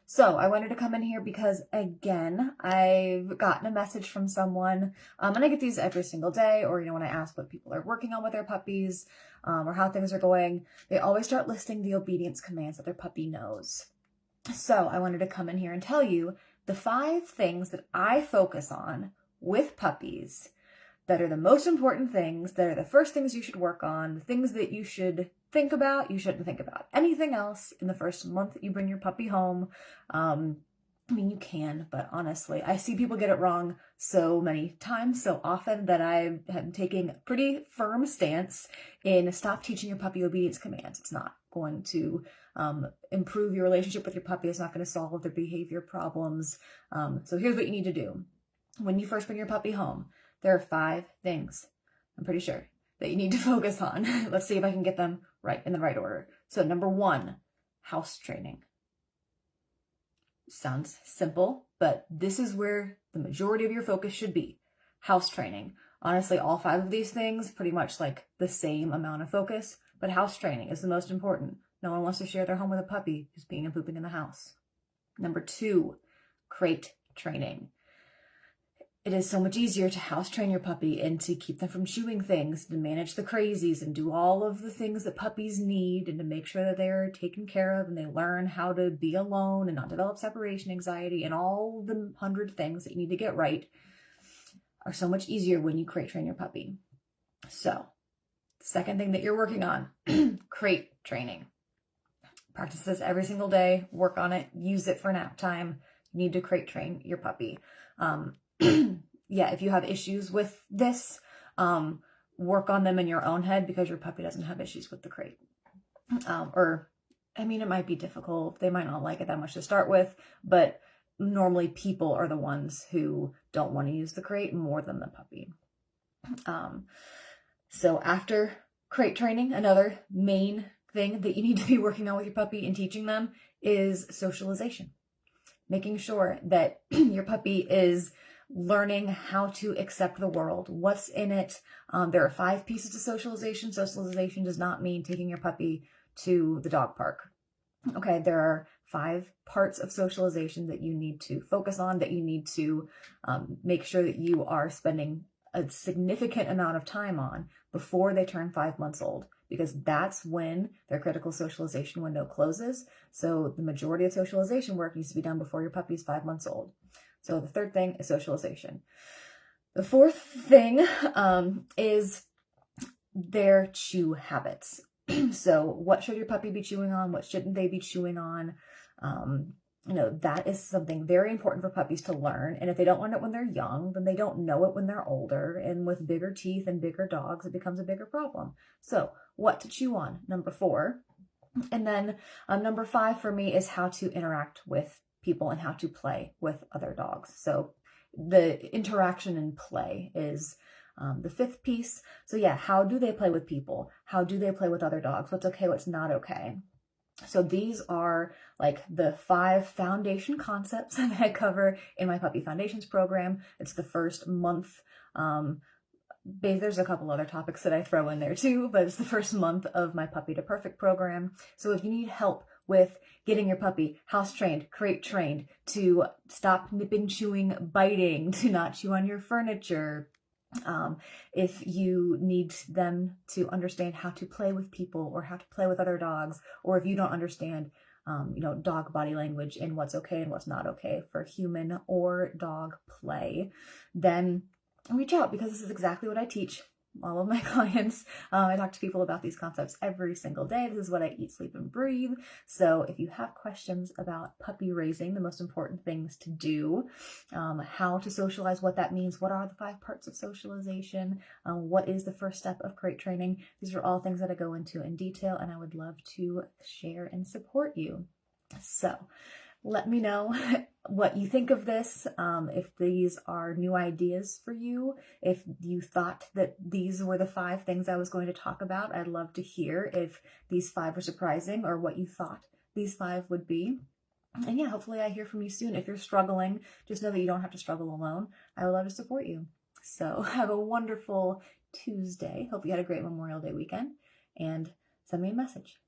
So I wanted to come in here because, again, I've gotten a message from someone, and I get these every single day, or, when I ask what people are working on with their puppies, or how things are going, they always start listing the obedience commands that their puppy knows. So I wanted to come in here and tell you the 5 things that I focus on with puppies that are the most important things, that are the first things you should work on, the things that you should think about, you shouldn't think about anything else in the first month that you bring your puppy home. You can, but honestly, I see people get it wrong so many times, so often, that I am taking a pretty firm stance in stop teaching your puppy obedience commands. It's not going to improve your relationship with your puppy. It's not going to solve their behavior problems. So here's what you need to do. When you first bring your puppy home, there are 5 things, I'm pretty sure, that you need to focus on. Let's see if I can get them right in the right order. So number 1, house training. Sounds simple, but this is where the majority of your focus should be. House training. Honestly, all 5 of these things pretty much like the same amount of focus, but house training is the most important. No one wants to share their home with a puppy who's peeing and pooping in the house. Number 2, crate training. It is so much easier to house train your puppy and to keep them from chewing things, to manage the crazies and do all of the things that puppies need, and to make sure that they're taken care of and they learn how to be alone and not develop separation anxiety, and all the 100 things that you need to get right are so much easier when you crate train your puppy. So, the second thing that you're working on, crate training. Practice this every single day, work on it, use it for nap time. You need to crate train your puppy. Yeah, if you have issues with this, work on them in your own head, because your puppy doesn't have issues with the crate. It might be difficult. They might not like it that much to start with, but normally people are the ones who don't want to use the crate more than the puppy. So after crate training, another main thing that you need to be working on with your puppy and teaching them is socialization. Making sure that your puppy is learning how to accept the world, what's in it. There are 5 pieces to socialization. Socialization does not mean taking your puppy to the dog park. Okay, there are 5 parts of socialization that you need to focus on, that you need to make sure that you are spending a significant amount of time on before they turn 5 months old, because that's when their critical socialization window closes. So the majority of socialization work needs to be done before your puppy's 5 months old. So the third thing is socialization. The 4th thing is their chew habits. So what should your puppy be chewing on? What shouldn't they be chewing on? That is something very important for puppies to learn. And if they don't learn it when they're young, then they don't know it when they're older. And with bigger teeth and bigger dogs, it becomes a bigger problem. So what to chew on, number 4. And then number 5 for me is how to interact with people and how to play with other dogs. So the interaction and play is the 5th piece. So yeah, how do they play with people? How do they play with other dogs? What's okay, what's not okay? So these are like the 5 foundation concepts that I cover in my Puppy Foundations program. It's the first month. There's a couple other topics that I throw in there too, but it's the first month of my Puppy to Perfect program. So if you need help with getting your puppy house trained, crate trained, to stop nipping, chewing, biting, to not chew on your furniture, if you need them to understand how to play with people or how to play with other dogs, or if you don't understand dog body language and what's okay and what's not okay for human or dog play, then reach out, because this is exactly what I teach all of my clients. I talk to people about these concepts every single day. This is what I eat, sleep, and breathe. So if you have questions about puppy raising, the most important things to do, how to socialize, what that means, what are the 5 parts of socialization, what is the first step of crate training, these are all things that I go into in detail, and I would love to share and support you. So let me know what you think of this, if these are new ideas for you, if you thought that these were the 5 things I was going to talk about. I'd love to hear if these 5 are surprising or what you thought these 5 would be. And yeah, hopefully I hear from you soon. If you're struggling, just know that you don't have to struggle alone. I would love to support you. So have a wonderful Tuesday. Hope you had a great Memorial Day weekend, and send me a message.